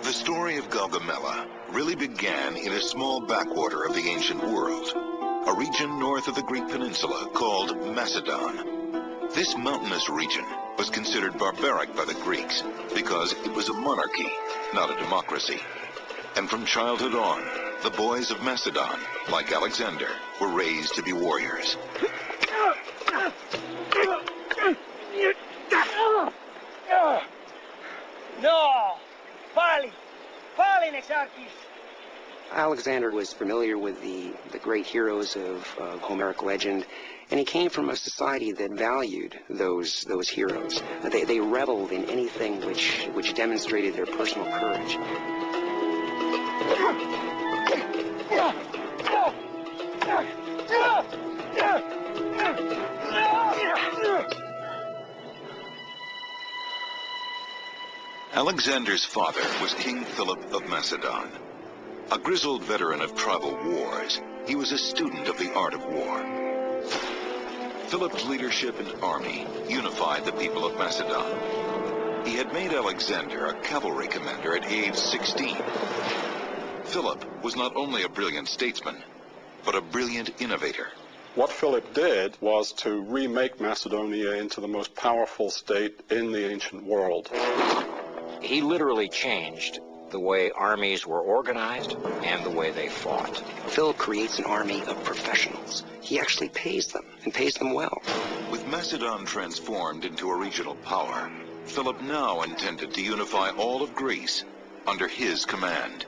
The story of Gaugamela really began in a small backwater of the ancient world, a region north of the Greek peninsula called Macedon. This mountainous region was considered barbaric by the Greeks because it was a monarchy, not a democracy. And from childhood on, the boys of Macedon, like Alexander, were raised to be warriors. No! Pali Nexarchis! Alexander was familiar with the great heroes of Homeric legend, and he came from a society that valued those heroes. They reveled in anything which demonstrated their personal courage. Alexander's father was King Philip of Macedon. A grizzled veteran of tribal wars, he was a student of the art of war. Philip's leadership and army unified the people of Macedon. He had made Alexander a cavalry commander at age 16. Philip was not only a brilliant statesman, but a brilliant innovator. What Philip did was to remake Macedonia into the most powerful state in the ancient world. He literally changed the way armies were organized and the way they fought. Philip creates an army of professionals. He actually pays them, and pays them well. With Macedon transformed into a regional power, Philip now intended to unify all of Greece under his command.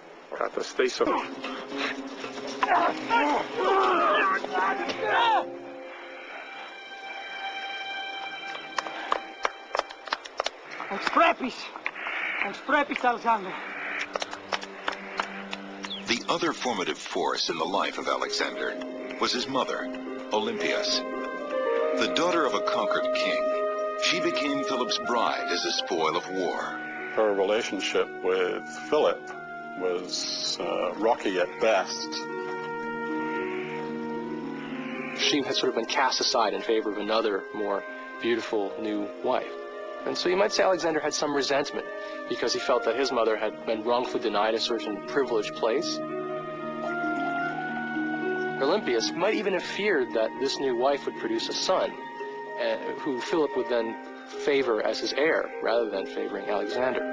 Strepis, Alexander. The other formative force in the life of Alexander was his mother, Olympias. The daughter of a conquered king, she became Philip's bride as a spoil of war. Her relationship with Philip was rocky at best. She had sort of been cast aside in favor of another, more beautiful new wife. And so you might say Alexander had some resentment because he felt that his mother had been wrongfully denied a certain privileged place. Olympias might even have feared that this new wife would produce a son, who Philip would then favor as his heir, rather than favoring Alexander.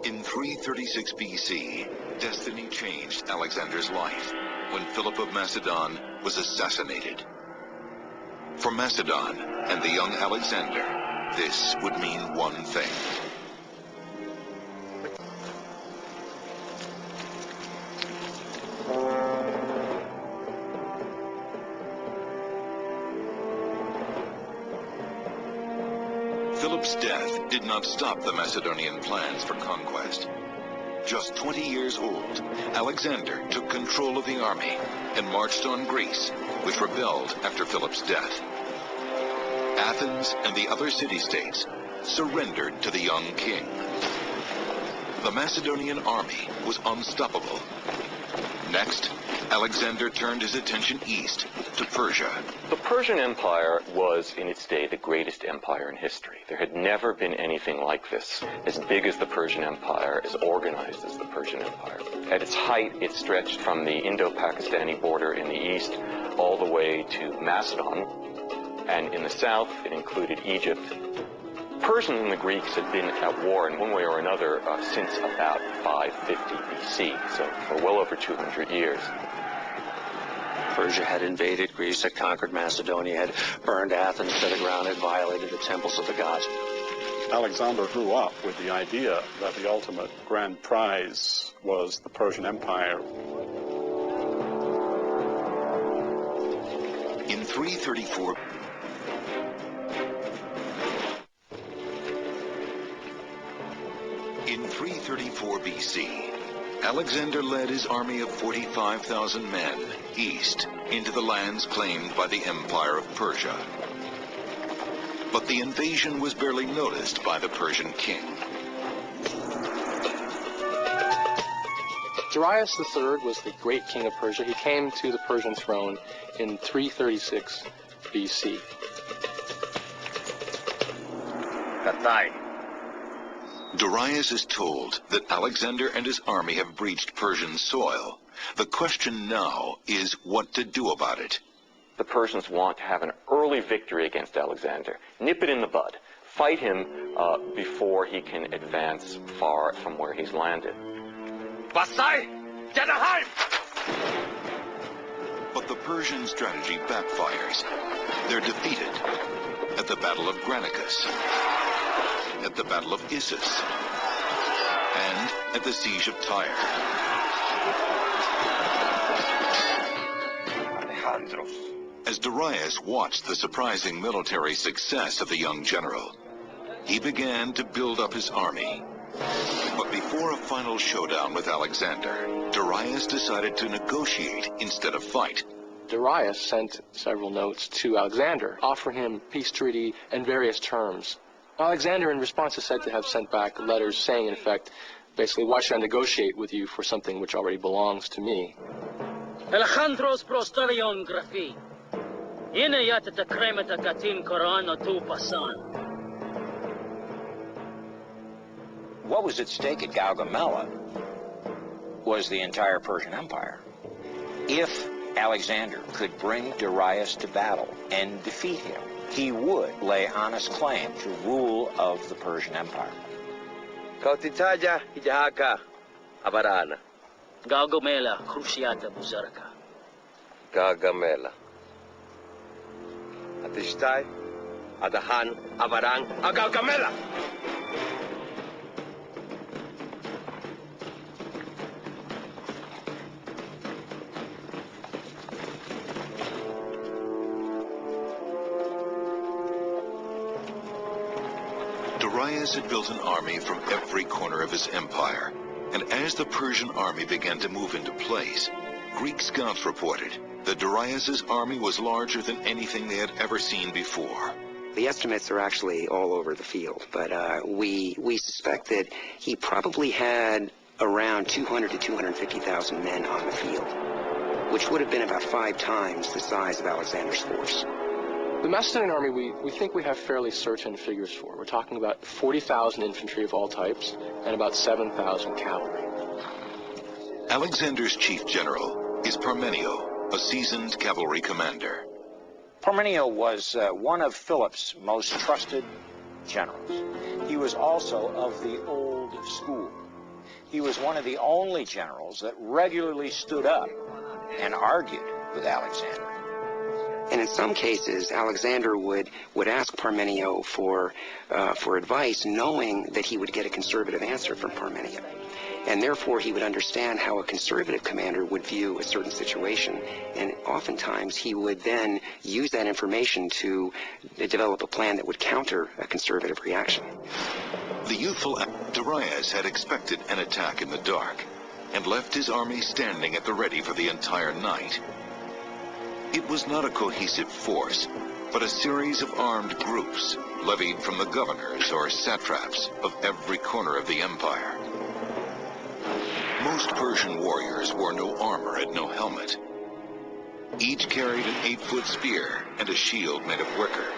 In 336 BC, destiny changed Alexander's life when Philip of Macedon was assassinated. For Macedon and the young Alexander, this would mean one thing. Philip's death did not stop the Macedonian plans for conquest. Just 20 years old, Alexander took control of the army and marched on Greece, which rebelled after Philip's death. Athens and the other city-states surrendered to the young king. The Macedonian army was unstoppable. Next, Alexander turned his attention east to Persia. The Persian Empire was, in its day, the greatest empire in history. There had never been anything like this, as big as the Persian Empire, as organized as the Persian Empire. At its height, it stretched from the Indo-Pakistani border in the east all the way to Macedon, and in the south, it included Egypt. Persians and the Greeks had been at war in one way or another since about 550 BC, so for well over 200 years. Persia had invaded Greece, had conquered Macedonia, had burned Athens to the ground, had violated the temples of the gods. Alexander grew up with the idea that the ultimate grand prize was the Persian Empire. In 334 BC, Alexander led his army of 45,000 men east into the lands claimed by the Empire of Persia. But the invasion was barely noticed by the Persian king. Darius III was the great king of Persia. He came to the Persian throne in 336 BC. Darius is told that Alexander and his army have breached Persian soil. The question now is what to do about it. The Persians want to have an early victory against Alexander. Nip it in the bud. Fight him before he can advance far from where he's landed. But the Persian strategy backfires. They're defeated at the Battle of Granicus, at the Battle of Issus, and at the Siege of Tyre. As Darius watched the surprising military success of the young general, he began to build up his army. But before a final showdown with Alexander, Darius decided to negotiate instead of fight. Darius sent several notes to Alexander, offering him peace treaty and various terms. Alexander, in response, is said to have sent back letters saying, in effect, basically, why should I negotiate with you for something which already belongs to me? Alejandro's prostalion grafi. Ina yata ta kremata katin korano tu pasan. What was at stake at Gaugamela was the entire Persian Empire. If Alexander could bring Darius to battle and defeat him, he would lay honest claim to rule of the Persian Empire. Kautitaja hijahaka abarana. Gaugamela cruciata buzaraka. Gagamela. Atistai, Adahan, Abarang, Agaugamela. Darius had built an army from every corner of his empire, and as the Persian army began to move into place, Greek scouts reported that Darius's army was larger than anything they had ever seen before. The estimates are actually all over the field, but we suspect that he probably had around 200 to 250,000 men on the field, which would have been about 5 times the size of Alexander's force. The Macedonian army, we think we have fairly certain figures for. We're talking about 40,000 infantry of all types and about 7,000 cavalry. Alexander's chief general is Parmenio, a seasoned cavalry commander. Parmenio was one of Philip's most trusted generals. He was also of the old school. He was one of the only generals that regularly stood up and argued with Alexander. And in some cases, Alexander would ask Parmenio for advice, knowing that he would get a conservative answer from Parmenio. And therefore, he would understand how a conservative commander would view a certain situation. And oftentimes, he would then use that information to develop a plan that would counter a conservative reaction. The youthful Darius had expected an attack in the dark and left his army standing at the ready for the entire night. It was not a cohesive force, but a series of armed groups levied from the governors or satraps of every corner of the empire. Most Persian warriors wore no armor and no helmet. Each carried an 8-foot spear and a shield made of wicker.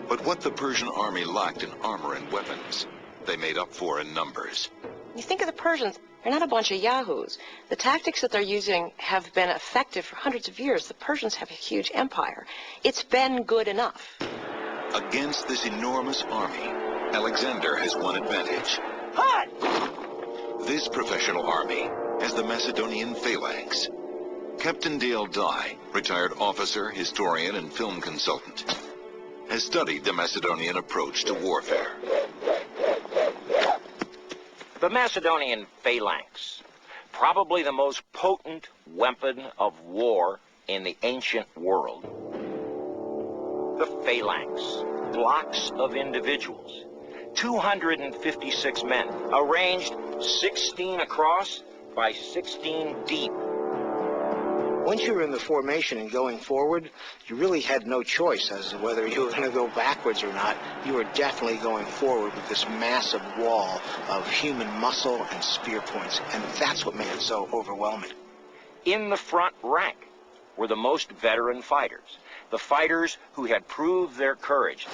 But what the Persian army lacked in armor and weapons, they made up for in numbers. You think of the Persians, they're not a bunch of yahoos. The tactics that they're using have been effective for hundreds of years. The Persians have a huge empire. It's been good enough. Against this enormous army, Alexander has one advantage. This professional army has the Macedonian phalanx. Captain Dale Dye, retired officer, historian, and film consultant, has studied the Macedonian approach to warfare. The Macedonian phalanx, probably the most potent weapon of war in the ancient world. The phalanx, blocks of individuals, 256 men, arranged 16 across by 16 deep. Once you were in the formation and going forward, you really had no choice as to whether you were going to go backwards or not. You were definitely going forward with this massive wall of human muscle and spear points, and that's what made it so overwhelming. In the front rank were the most veteran fighters, the fighters who had proved their courage.